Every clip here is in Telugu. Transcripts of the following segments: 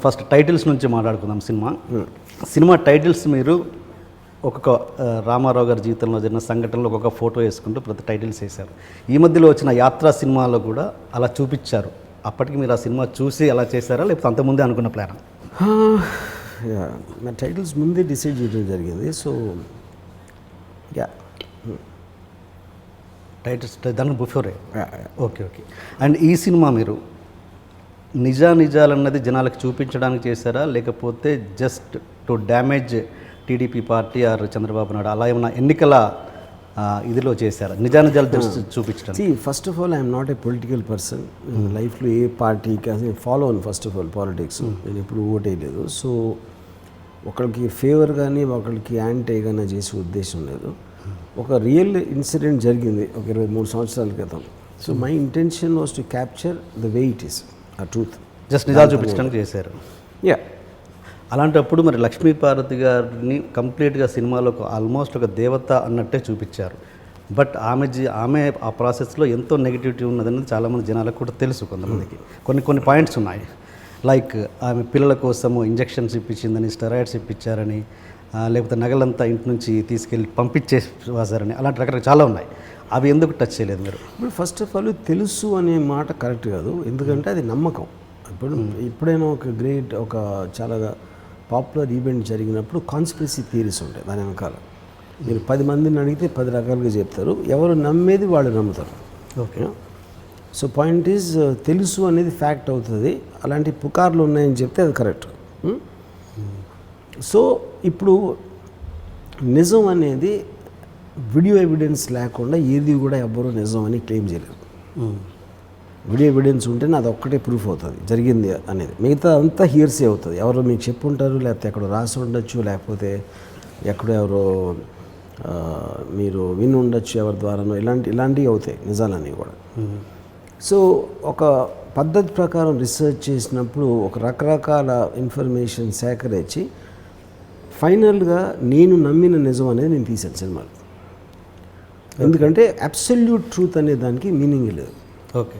ఫస్ట్ టైటిల్స్ నుంచి మాట్లాడుకుందాం. సినిమా టైటిల్స్ మీరు ఒక్కొక్క రామారావు గారి జీవితంలో జరిగిన సంఘటనలో ఒక్కొక్క ఫోటో వేసుకుంటూ ప్రతి టైటిల్స్ వేశారు. ఈ మధ్యలో వచ్చిన యాత్రా సినిమాలో కూడా అలా చూపించారు. అప్పటికి మీరు ఆ సినిమా చూసి అలా చేశారా, లేకపోతే అంతకుముందే అనుకున్న ప్లాన్? నా టైటిల్స్ ముందే డిసైడ్ చేయడం జరిగింది. సో టైటిల్స్ దానికి బిఫోరే. ఓకే. అండ్ ఈ సినిమా మీరు నిజాలన్నది జనాలకు చూపించడానికి చేశారా, లేకపోతే just to damage TDP party or Chandrababu Naidu అలా ఏమైనా ఎన్నికల ఇదిలో చేశారా, నిజాలు జస్ట్ చూపించడానికి? First of all I'm not a political person. లైఫ్లో ఏ పార్టీకి follow Anu. First of all politics నేను ఎప్పుడు ఓటేయలేదు. సో ఒకరికి ఫేవర్ కానీ ఒకరికి యాంటీ కానీ చేసే ఉద్దేశం లేదు. ఒక రియల్ ఇన్సిడెంట్ జరిగింది ఒక 23 సంవత్సరాల క్రితం. So my intention was to capture the way it is, ఆ ట్రూత్. జస్ట్ నిజాలు చూపించడానికి చేశారు. యా. అలాంటప్పుడు మరి లక్ష్మీపార్వతి గారిని కంప్లీట్గా సినిమాలో ఆల్మోస్ట్ ఒక దేవత అన్నట్టే చూపించారు. బట్ ఆమె ఆ ప్రాసెస్లో ఎంతో నెగిటివిటీ ఉన్నదన్నది చాలామంది జనాలకు కూడా తెలుసు. కొంతమందికి కొన్ని పాయింట్స్ ఉన్నాయి. లైక్ ఆమె పిల్లల కోసము ఇంజెక్షన్స్ ఇప్పించిందని, స్టెరాయిడ్స్ ఇప్పించారని, లేకపోతే నగలంతా ఇంటి నుంచి తీసుకెళ్ళి పంపించేసారని, అలాంటి రకరకాల చాలా ఉన్నాయి. అవి ఎందుకు టచ్ చేయలేదు మీరు? ఇప్పుడు ఫస్ట్ ఆఫ్ ఆల్ తెలుసు అనే మాట కరెక్ట్ కాదు. ఎందుకంటే అది నమ్మకం. ఎప్పుడైనా ఒక చాలా పాపులర్ ఈవెంట్ జరిగినప్పుడు కాన్స్పిరసీ థియరీస్ ఉంటాయి దాని వెనకాల. మీరు 10 మందిని అడిగితే 10 రకాలుగా చెప్తారు. ఎవరు నమ్మేది వాళ్ళు నమ్ముతారు. ఓకే. సో పాయింట్ ఈజ్ తెలుసు అనేది ఫ్యాక్ట్ అవుతుంది. అలాంటి పుకార్లు ఉన్నాయని చెప్తే అది కరెక్ట్. సో ఇప్పుడు నిజం అనేది వీడియో ఎవిడెన్స్ లేకుండా ఏది కూడా ఎవ్వరూ నిజం అని క్లెయిమ్ చేయలేరు. వీడియో ఎవిడెన్స్ ఉంటేనే అది ఒక్కటే ప్రూఫ్ అవుతుంది జరిగింది అనేది. మిగతా అంతా హియర్సే అవుతుంది. ఎవరో మీకు చెప్పుంటారు, లేకపోతే ఎక్కడో రాసి ఉండొచ్చు, లేకపోతే ఎక్కడో ఎవరో మీరు విని ఉండొచ్చు ఎవరి ద్వారానో. ఇలాంటివి అవుతాయి నిజాలన్నీ కూడా. సో ఒక పద్ధతి ప్రకారం రీసెర్చ్ చేసినప్పుడు ఒక రకరకాల ఇన్ఫర్మేషన్ సేకరించి ఫైనల్గా నేను నమ్మిన నిజం అనేది నేను తీశాను సినిమాలో. ఎందుకంటే అబ్సల్యూట్ ట్రూత్ అనే దానికి మీనింగ్ లేదు. ఓకే.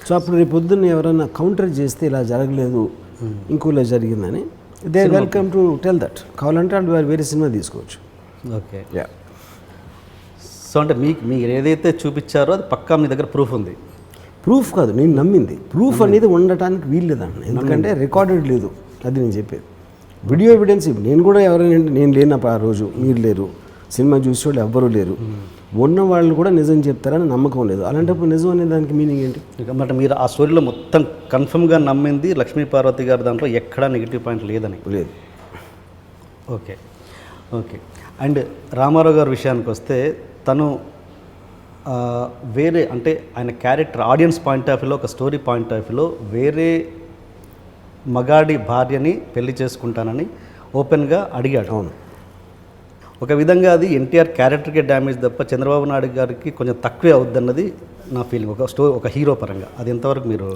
సో అప్పుడు రేపు పొద్దున్న ఎవరైనా కౌంటర్ చేస్తే ఇలా జరగలేదు ఇంకోలా జరిగిందని, they welcome to tell that. కావాలంటే వాళ్ళు వేరే సినిమా తీసుకోవచ్చు. ఓకే. సో అంటే మీరు ఏదైతే చూపించారో అది పక్కా మీ దగ్గర ప్రూఫ్ ఉంది? ప్రూఫ్ కాదు, నేను నమ్మింది. ప్రూఫ్ అనేది ఉండటానికి వీల్లేదండి, ఎందుకంటే రికార్డెడ్ లేదు. అది నేను చెప్పేది. వీడియో ఎవిడెన్స్ నేను కూడా ఎవరైనా నేను లేనప్పుడు ఆ రోజు మీరు లేరు, సినిమా చూసే వాళ్ళు ఎవ్వరూ లేరు, ఉన్న వాళ్ళు కూడా నిజం చెప్తారని నమ్మకం లేదు. అలాంటప్పుడు నిజం అనే దానికి మీనింగ్ ఏంటి? అంటే మీరు ఆ స్టోరీలో మొత్తం కన్ఫర్మ్గా నమ్మింది లక్ష్మీపార్వతి గారి దాంట్లో ఎక్కడా నెగిటివ్ పాయింట్ లేదని? లేదు. ఓకే. అండ్ రామారావు గారి విషయానికి వస్తే తను వేరే అంటే ఆయన క్యారెక్టర్ ఆడియన్స్ పాయింట్ ఆఫ్ వ్యూలో, ఒక స్టోరీ పాయింట్ ఆఫ్ వ్యూలో వేరే మగాడి భార్యని పెళ్లి చేసుకుంటానని ఓపెన్గా అడిగాడు. అవును. ఒక విధంగా అది ఎన్టీఆర్ క్యారెక్టర్కే డ్యామేజ్ తప్ప చంద్రబాబు నాయుడు గారికి కొంచెం తక్కువే అవుద్దన్నది నా ఫీలింగ్ ఒక హీరో పరంగా. అది ఎంతవరకు మీరు?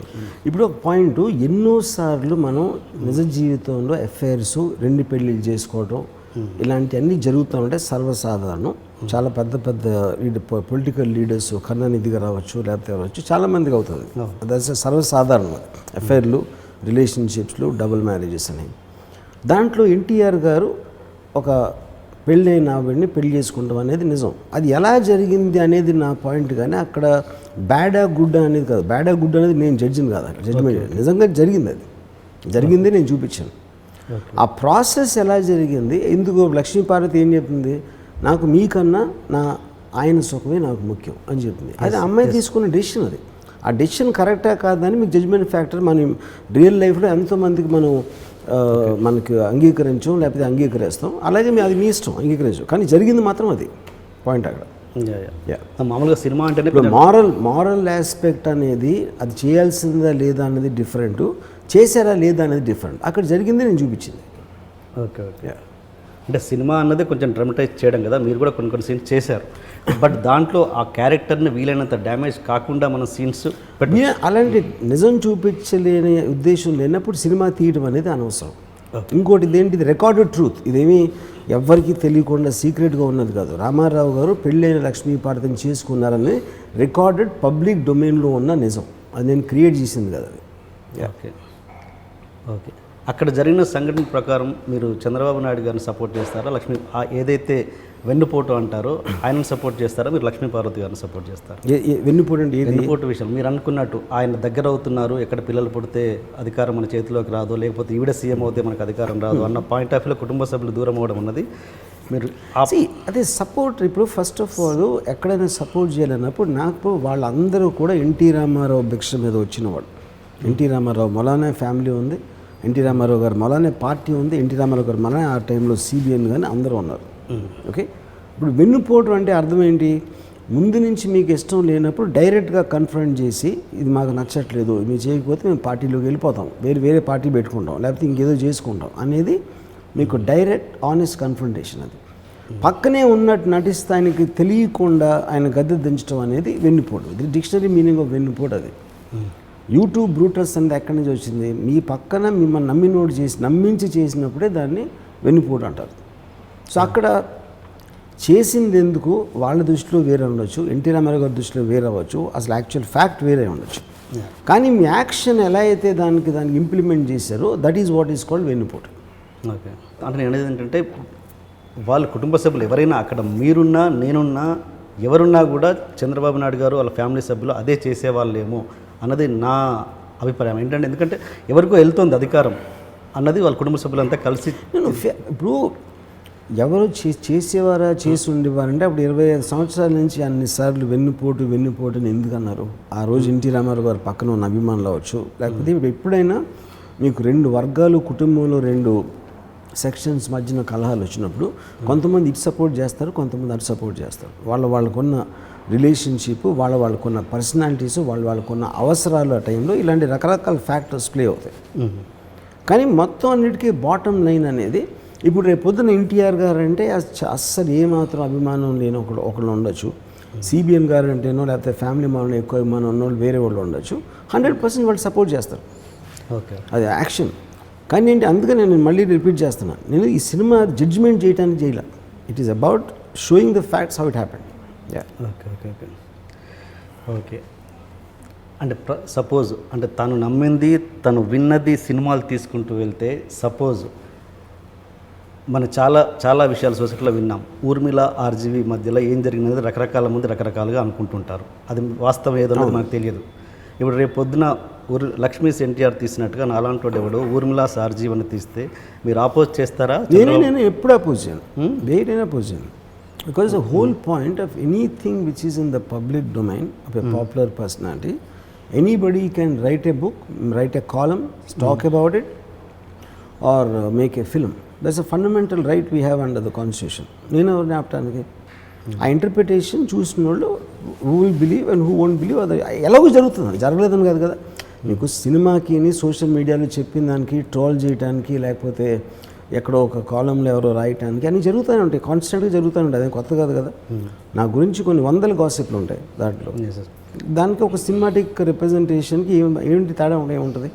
ఇప్పుడు ఒక పాయింట్, ఎన్నోసార్లు మనం నిజ జీవితంలో ఎఫ్ఐఆర్స్, 2 పెళ్ళిళ్ళు చేసుకోవడం ఇలాంటివన్నీ జరుగుతూ ఉంటే సర్వసాధారణం. చాలా పెద్ద పొలిటికల్ లీడర్స్, కరుణానిధి గారు అవ్వచ్చు, లేకపోతే అవ్వచ్చు, చాలామందికి అవుతుంది. అది సర్వసాధారణం. ఎఫ్ఐఆర్లు, రిలేషన్షిప్స్లు, డబుల్ మ్యారేజెస్ అనేవి. దాంట్లో ఎన్టీఆర్ గారు ఒక పెళ్ళైన ఆవిడని పెళ్లి చేసుకుంటాం అనేది నిజం. అది ఎలా జరిగింది అనేది నా పాయింట్. కానీ అక్కడ బ్యాడా గుడ్ అనేది కాదు. బ్యాడా గుడ్ అనేది నేను జడ్జిని కాదు, అక్కడ జడ్జిమెంట్. నిజంగా జరిగింది, అది జరిగింది, నేను చూపించాను. ఆ ప్రాసెస్ ఎలా జరిగింది, ఎందుకు లక్ష్మీపార్వతి ఏం చెప్తుంది, నాకు మీకన్నా ఆయన సుఖమే నాకు ముఖ్యం అని చెప్తుంది. అది అమ్మాయి తీసుకున్న డెసిషన్. అది ఆ డెసిషన్ కరెక్టా కాదని మీకు జడ్జిమెంట్ ఫ్యాక్టర్. మనం రియల్ లైఫ్లో ఎంతోమందికి మనకి అంగీకరించాం, లేకపోతే అంగీకరిస్తాం. అలాగే అది మీ ఇష్టం అంగీకరించాం, కానీ జరిగింది మాత్రం అది పాయింట్ అక్కడ. మామూలుగా సినిమా అంటే మారల్ ఆస్పెక్ట్ అనేది అది చేయాల్సిందా లేదా అనేది డిఫరెంట్, చేశారా లేదా అనేది డిఫరెంట్. అక్కడ జరిగింది నేను చూపించింది. ఓకే. అంటే సినిమా అన్నది కొంచెం డ్రామటైజ్ చేయడం కదా, మీరు కూడా కొన్ని సీన్స్ చేశారు. బట్ దాంట్లో ఆ క్యారెక్టర్ని వీలైనంత డ్యామేజ్ కాకుండా మన సీన్స్ అలాంటి నిజం చూపించలేని ఉద్దేశం లేనప్పుడు సినిమా తీయడం అనేది అనవసరం. ఇంకోటి ఇదేంటిది రికార్డెడ్ ట్రూత్. ఇదేమీ ఎవ్వరికీ తెలియకుండా సీక్రెట్గా ఉన్నది కాదు. రామారావు గారు పెళ్ళైన లక్ష్మీపార్వతిని చేసుకున్నారని రికార్డెడ్ పబ్లిక్ డొమైన్లో ఉన్న నిజం. అది నేను క్రియేట్ చేసింది కదా అది. ఓకే. ఓకే. అక్కడ జరిగిన సంఘటన ప్రకారం మీరు చంద్రబాబు నాయుడు గారిని సపోర్ట్ చేస్తారా, ఏదైతే వెన్నుపోటు అంటారో ఆయనను సపోర్ట్ చేస్తారా, మీరు లక్ష్మీపార్వతి గారిని సపోర్ట్ చేస్తారా? వెన్నుపోటు అంటే వెన్నుపోటు విషయం మీరు అనుకున్నట్టు ఆయన దగ్గర అవుతున్నారు, ఎక్కడ పిల్లలు పుడితే అధికారం మన చేతిలోకి రాదు, లేకపోతే ఈవిడ సీఎం అవుతే మనకు అధికారం రాదు అన్న పాయింట్ ఆఫ్ వ్యూలో కుటుంబ సభ్యులు దూరం అవ్వడం అన్నది మీరు అదే సపోర్ట్. ఇప్పుడు ఫస్ట్ ఆఫ్ ఆల్ ఎక్కడైనా సపోర్ట్ చేయాలన్నప్పుడు నాకు వాళ్ళందరూ కూడా ఎన్టీ రామారావు భిక్ష మీద వచ్చిన వాళ్ళు. ఎన్టీ రామారావు మొలానే ఫ్యామిలీ ఉంది, ఎన్టీ రామారావు గారు మొలానే పార్టీ ఉంది, ఎన్టీ రామారావు గారు మొలానే ఆ టైంలో సిబిఎన్ కానీ అందరూ ఉన్నారు. ఓకే, ఇప్పుడు వెన్నుపోటు అంటే అర్థం ఏంటి? ముందు నుంచి మీకు ఇష్టం లేనప్పుడు డైరెక్ట్గా కన్ఫ్రంట్ చేసి ఇది మాకు నచ్చట్లేదు, మీరు చేయకపోతే మేము పార్టీలోకి వెళ్ళిపోతాం, వేరే పార్టీ పెట్టుకుంటాం, లేకపోతే ఇంకేదో చేసుకుంటాం అనేది మీకు డైరెక్ట్ ఆనెస్ట్ కన్ఫ్రంటేషన్. అది పక్కనే ఉన్నట్టు నటిస్తే ఆయనకి తెలియకుండా ఆయన గద్దె దించడం అనేది వెన్నుపోటు. ఇది డిక్షనరీ మీనింగ్ ఆఫ్ వెన్నుపోటు. అది యూట్యూబ్ బ్రూటస్ అనేది ఎక్కడి నుంచి వచ్చింది? మీ పక్కన మిమ్మల్ని నమ్మించి చేసినప్పుడే దాన్ని వెన్నుపోటు అంటారు. సో అక్కడ చేసింది ఎందుకు వాళ్ళ దృష్టిలో వేరే ఉండొచ్చు, ఎన్టీ రామారావు గారి దృష్టిలో వేరే అవ్వచ్చు, అసలు యాక్చువల్ ఫ్యాక్ట్ వేరే ఉండొచ్చు. కానీ మీ యాక్షన్ ఎలా అయితే దానికి ఇంప్లిమెంట్ చేశారో that is what is called వెన్నుపోటు. ఓకే, అంటే నేను అనేది ఏంటంటే వాళ్ళ కుటుంబ సభ్యులు ఎవరైనా అక్కడ మీరున్నా నేనున్నా ఎవరున్నా కూడా చంద్రబాబు నాయుడు గారు వాళ్ళ ఫ్యామిలీ సభ్యులు అదే చేసేవాళ్ళేమో అన్నది నా అభిప్రాయం. ఏంటంటే ఎందుకంటే ఎవరికో వెళ్తుంది అధికారం అన్నది వాళ్ళ కుటుంబ సభ్యులంతా కలిసి. ఇప్పుడు ఎవరు చేసేవారా చేసి ఉండేవారంటే అప్పుడు 25 సంవత్సరాల నుంచి అన్నిసార్లు వెన్నుపోటుని ఎందుకన్నారు? ఆ రోజు ఎన్టీ రామారావు గారు పక్కన ఉన్న అభిమానులు అవ్వచ్చు, లేకపోతే ఇప్పుడు ఎప్పుడైనా మీకు 2 వర్గాలు కుటుంబంలో 2 సెక్షన్స్ మధ్యన కలహాలు వచ్చినప్పుడు కొంతమంది ఇటు సపోర్ట్ చేస్తారు, కొంతమంది అటు సపోర్ట్ చేస్తారు. వాళ్ళకున్న రిలేషన్షిప్, వాళ్ళకున్న పర్సనాలిటీస్, వాళ్ళకున్న అవసరాలు ఆ టైంలో ఇలాంటి రకరకాల ఫ్యాక్టర్స్ ప్లే అవుతాయి. కానీ మొత్తం అన్నిటికీ బాటమ్ లైన్ అనేది ఇప్పుడు రేపు పొద్దున ఎన్టీఆర్ గారు అంటే అస్సలు ఏమాత్రం అభిమానం లేని ఒకళ్ళు ఉండొచ్చు, సిబిఎన్ గారు అంటేనో లేకపోతే ఫ్యామిలీ మాలో ఎక్కువ అభిమానం ఉన్నవాళ్ళు వేరే వాళ్ళు ఉండొచ్చు. 100% వాళ్ళు సపోర్ట్ చేస్తారు. ఓకే, అది యాక్షన్. కానీ ఏంటి, అందుకని నేను మళ్ళీ రిపీట్ చేస్తున్నాను, నేను ఈ సినిమా జడ్జిమెంట్ చేయడానికి చేయలే. It is about showing the facts how it happened. Okay okay okay okay అంటే సపోజ్ అంటే తను నమ్మింది తను విన్నది సినిమాలు తీసుకుంటూ వెళ్తే సపోజ్ మనం చాలా విషయాలు సొసైటీలో విన్నాం. ఊర్మిళ ఆర్జీవి మధ్యలో ఏం జరిగినది రకరకాల మంది రకరకాలుగా అనుకుంటుంటారు. అది వాస్తవం ఏదో మనకు తెలియదు. ఇప్పుడు రేపు పొద్దున లక్ష్మీస్ ఎన్టీఆర్ తీసినట్టుగా నాలాంటి వాడు ఎవడో ఊర్మిళ ఆర్జీవని తీస్తే మీరు అపోజ్ చేస్తారా? నేను ఎప్పుడు అపోజ్ చేయను, దేనైనా అపోజ్ చేయను. Because the whole point of anything which is in the public domain of a popular personality, anybody can write a book, right a column, talk about it or make a film. That's a fundamental right we have under the constitution. నేను ఎవరిని ఆపటానికి? ఆ ఇంటర్ప్రిటేషన్ చూసిన వాళ్ళు who will believe and who won't believe, అది ఎలాగో జరుగుతుంది, జరగలేదని కాదు కదా. మీకు సినిమాకి సోషల్ మీడియాలో చెప్పిన దానికి ట్రోల్ చేయడానికి, లేకపోతే ఎక్కడో ఒక కాలంలో ఎవరో రాయటానికి అన్నీ జరుగుతూనే ఉంటాయి, కాన్స్టెంట్గా జరుగుతూనే ఉంటాయి. అదేం కొత్త కాదు కదా. నా గురించి కొన్ని 100 గాసిప్లు ఉంటాయి దాంట్లో. దానికి ఒక సినిమాటిక్ రిప్రజెంటేషన్కి ఏంటి తేడా ఏముంటుంది?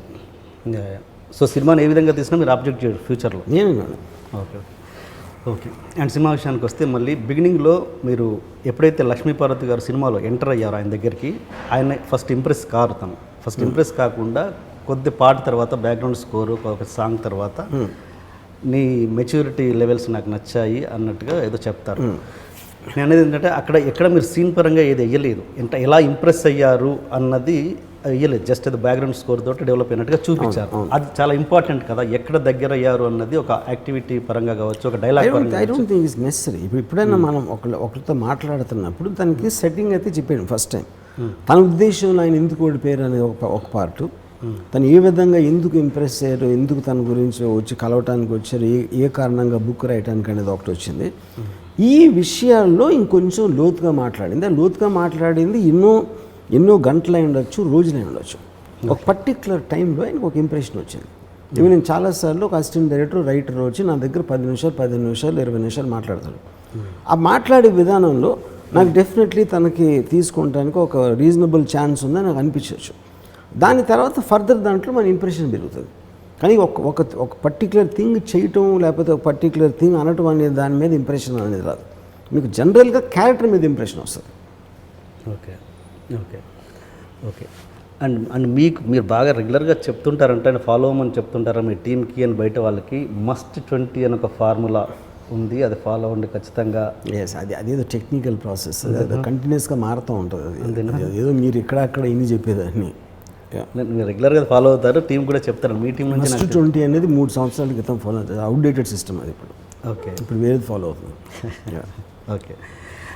సో సినిమాని ఏ విధంగా తీసుకున్నా మీరు ఆబ్జెక్ట్ చేయరు ఫ్యూచర్లో? నేను ఓకే ఓకే. అండ్ సినిమా విషయానికి వస్తే మళ్ళీ బిగినింగ్లో మీరు ఎప్పుడైతే లక్ష్మీపార్వతి గారు సినిమాలో ఎంటర్ అయ్యారో ఆయన దగ్గరికి, ఆయన ఫస్ట్ ఇంప్రెస్ కారు. తను ఫస్ట్ ఇంప్రెస్ కాకుండా కొద్ది పాట తర్వాత బ్యాక్గ్రౌండ్ స్కోరు ఒక సాంగ్ తర్వాత నీ మెచ్యూరిటీ లెవెల్స్ నాకు నచ్చాయి అన్నట్టుగా ఏదో చెప్తారు. నేను అనేది ఏంటంటే ఎక్కడ మీరు సీన్ పరంగా ఏది వెయ్యలేదు, ఎలా ఇంప్రెస్ అయ్యారు అన్నది వెయ్యలేదు, జస్ట్ అది బ్యాక్గ్రౌండ్ స్కోర్ తోటి డెవలప్ అయినట్టుగా చూపించారు. అది చాలా ఇంపార్టెంట్ కదా, ఎక్కడ దగ్గర అయ్యారు అన్నది ఒక యాక్టివిటీ పరంగా కావచ్చు, ఒక డైలాగ్ పరంగా. I don't think it's necessary. ఎప్పుడైనా మనం ఒకరితో మాట్లాడుతున్నప్పుడు దానికి సెట్టింగ్ అయితే చెప్పాను ఫస్ట్ టైం. తన ఉద్దేశంలో ఆయన ఎందుకు ఓడిపోయారు అనేది ఒక పార్టు, తను ఏ విధంగా ఎందుకు ఇంప్రెస్ అయ్యారు, ఎందుకు తన గురించి వచ్చి కలవటానికి వచ్చారు, ఏ కారణంగా బుక్ రాయటానికి అనేది ఒకటి వచ్చింది. ఈ విషయాల్లో ఇంకొంచెం లోతుగా మాట్లాడింది. ఆ లోతుగా మాట్లాడింది ఎన్నో గంటలై ఉండొచ్చు, రోజులై ఉండొచ్చు. ఒక పర్టిక్యులర్ టైంలో ఆయనకు ఒక ఇంప్రెషన్ వచ్చింది. ఇవి నేను చాలాసార్లు ఒక అసిస్టెంట్ డైరెక్టర్, రైటర్ వచ్చి నా దగ్గర 10 నిమిషాలు, 15 నిమిషాలు, 20 నిమిషాలు మాట్లాడతాడు. ఆ మాట్లాడే విధానంలో నాకు డెఫినెట్లీ తనకి తీసుకుంటానికి ఒక రీజనబుల్ ఛాన్స్ ఉందని నాకు అనిపించవచ్చు. దాని తర్వాత ఫర్దర్ దాంట్లో మన ఇంప్రెషన్ పెరుగుతుంది. కానీ ఒక పర్టికులర్ థింగ్ చేయటం, లేకపోతే ఒక పర్టికులర్ థింగ్ అనటం అనేది దాని మీద ఇంప్రెషన్ అనేది రాదు. మీకు జనరల్గా క్యారెక్టర్ మీద ఇంప్రెషన్ వస్తుంది. Okay okay okay. అండ్ మీరు బాగా రెగ్యులర్గా చెప్తుంటారంటే అండ్ ఫాలో అవ్వమని చెప్తుంటారా మీ టీంకి అండ్ బయట వాళ్ళకి మస్ట్ 20 అని ఒక ఫార్ములా ఉంది, అది ఫాలో అవ్వండి ఖచ్చితంగా. ఎస్, అదేదో టెక్నికల్ ప్రాసెస్, అది కంటిన్యూస్గా మారుతూ ఉంటుంది. అది ఏదో మీరు ఇక్కడ ఇన్ని చెప్పేదాన్ని మీరు రెగ్యులర్గా ఫాలో అవుతారు, టీం కూడా చెప్తారు. మీ టీం నుంచి మస్ట్ 20 అనేది 3 సంవత్సరాల క్రితం ఫాలో అవుతుంది. అవుట్డేటెడ్ సిస్టమ్ అది ఇప్పుడు. ఓకే, ఇప్పుడు వేరేది ఫాలో అవుతుంది. ఓకే.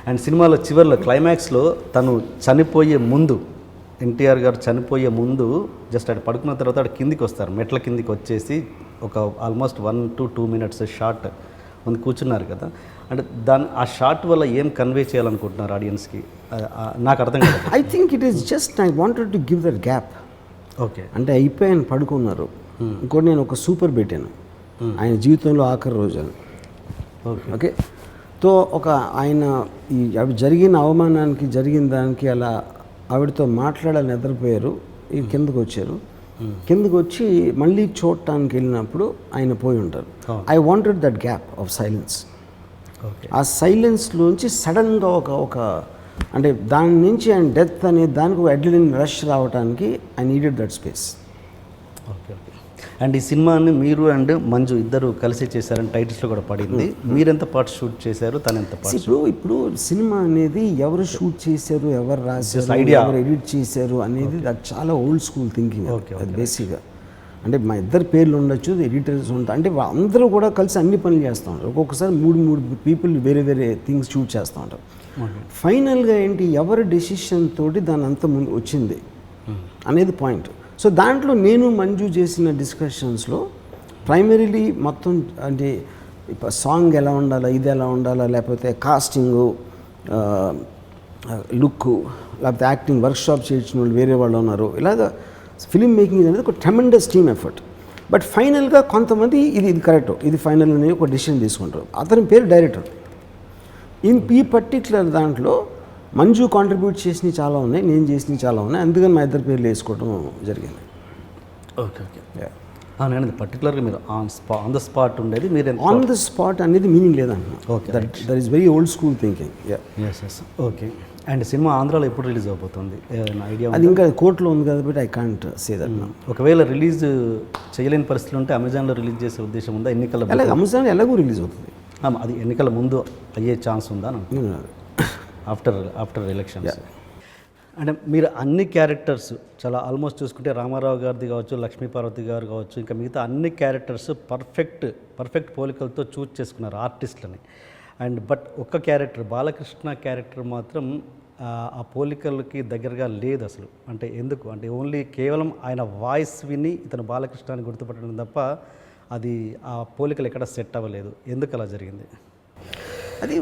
అండ్ సినిమాలో చివరిలో క్లైమాక్స్లో తను చనిపోయే ముందు, ఎన్టీఆర్ గారు చనిపోయే ముందు జస్ట్ అటు పడుకున్న తర్వాత అటు కిందికి వస్తారు, మెట్ల కిందికి వచ్చేసి ఒక ఆల్మోస్ట్ 1 to 2 minutes షార్ట్ ముందు కూర్చున్నారు కదా. అంటే ఆ షార్ట్ వల్ల ఏం కన్వే చేయాలనుకుంటున్నారు ఆడియన్స్కి? నాకు అర్థం కాదు. I think it is just I wanted to give that gap. Okay, అంటే అయిపోయాను, పడుకున్నారు. ఇంకోటి నేను ఒక సూపర్ పెట్టాను, ఆయన జీవితంలో ఆఖరి రోజు అని. ఓకే, తో ఒక ఆయన ఈ అవి జరిగిన అవమానానికి జరిగిన దానికి అలా ఆవిడతో మాట్లాడాలని నిద్రపోయారు. ఈ కిందకు వచ్చారు, కిందకు వచ్చి మళ్ళీ చూడటానికి వెళ్ళినప్పుడు ఆయన పోయి ఉంటారు. I wanted that gap of silence. ఆ సైలెన్స్లోంచి సడన్గా ఒక అంటే దాని నుంచి ఆయన డెత్ అనే దానికి ఒక అడ్రినలిన్ రష్ రావడానికి I needed that space. Okay, okay. And ఈ సినిమాని మీరు అండ్ మంజు ఇద్దరు కలిసి చేశారని టైటిల్స్లో కూడా పడింది. మీరెంత పార్ట్ షూట్ చేశారు, తను ఎంత పార్ట్? ఇప్పుడు సినిమా అనేది ఎవరు షూట్ చేశారు, ఎవరు రాశారు, ఎవరు ఎడిట్ చేశారు అనేది అది చాలా ఓల్డ్ స్కూల్ థింకింగ్. అది బేసిక్గా అంటే మా ఇద్దరు పేర్లు ఉండొచ్చు, ఎడిటర్స్ ఉంటారు, అంటే అందరూ కూడా కలిసి అన్ని పనులు చేస్తూ ఉంటారు. ఒక్కొక్కసారి 3 పీపుల్ వేరే వేరే థింగ్స్ షూట్ చేస్తూ ఉంటారు. ఫైనల్గా ఏంటి, ఎవరి డెసిషన్ తోటి దాని అంత ముందు వచ్చింది అనేది పాయింట్. సో దాంట్లో నేను మంజు చేసిన డిస్కషన్స్లో ప్రైమరీలీ మొత్తం అంటే సాంగ్ ఎలా ఉండాలా, ఇది ఎలా ఉండాలా, లేకపోతే కాస్టింగు, లుక్, లేకపోతే యాక్టింగ్ వర్క్షాప్ చేయించిన వాళ్ళు వేరే వాళ్ళు ఉన్నారు. ఇలాగ ఫిల్మ్ మేకింగ్ అనేది ఒక ట్రెమెండస్ టీమ్ ఎఫర్ట్. బట్ ఫైనల్గా కొంతమంది ఇది కరెక్ట్, ఇది ఫైనల్ అనేది ఒక డెసిషన్ తీసుకుంటారు. అతని పేరు డైరెక్టర్. ఈ పర్టిక్యులర్ దాంట్లో మంజు కాంట్రిబ్యూట్ చేసినవి చాలా ఉన్నాయి, నేను చేసినవి చాలా ఉన్నాయి. అందుకని మా ఇద్దరు పేర్లు వేసుకోవడం జరిగింది. Okay, okay. నేను పర్టికులర్గా మీరు ఆన్ ద స్పాట్ ఉండేది, మీరు ఆన్ ద స్పాట్ అనేది మీనింగ్ లేదంటున్నా. Okay, that is very old school thinking. Yes yes. Okay. And cinema ఆంధ్రాలో ఎప్పుడు రిలీజ్ అవబోతుంది ఐడియా? అది ఇంకా కోర్టులో ఉంది కాబట్టి ఐ కాంట్ సే దట్. ఒకవేళ రిలీజ్ చేయలేని పరిస్థితులు ఉంటే అమెజాన్లో రిలీజ్ చేసే ఉద్దేశం ఉందా? ఎన్నికల అమెజాన్ ఎలాగో రిలీజ్ అవుతుంది, అది ఎన్నికల ముందు అయ్యే ఛాన్స్ ఉందా? After elections. అంటే మీరు అన్ని క్యారెక్టర్స్ చాలా ఆల్మోస్ట్ చూసుకుంటే రామారావు గారిది కావచ్చు, లక్ష్మీపార్వతి గారు కావచ్చు, ఇంకా మిగతా అన్ని క్యారెక్టర్స్ పర్ఫెక్ట్ పోలికలతో చూస్ చేసుకున్నారు ఆర్టిస్ట్లని. అండ్ బట్ ఒక్క క్యారెక్టర్ బాలకృష్ణ క్యారెక్టర్ మాత్రం ఆ పోలికలకి దగ్గరగా లేదు అసలు. అంటే ఎందుకు అంటే ఓన్లీ కేవలం ఆయన వాయిస్ విని ఇతను బాలకృష్ణ అని గుర్తుపట్టడం తప్ప అది ఆ పోలికలు ఎక్కడ సెట్ అవ్వలేదు. ఎందుకు అలా జరిగింది? అది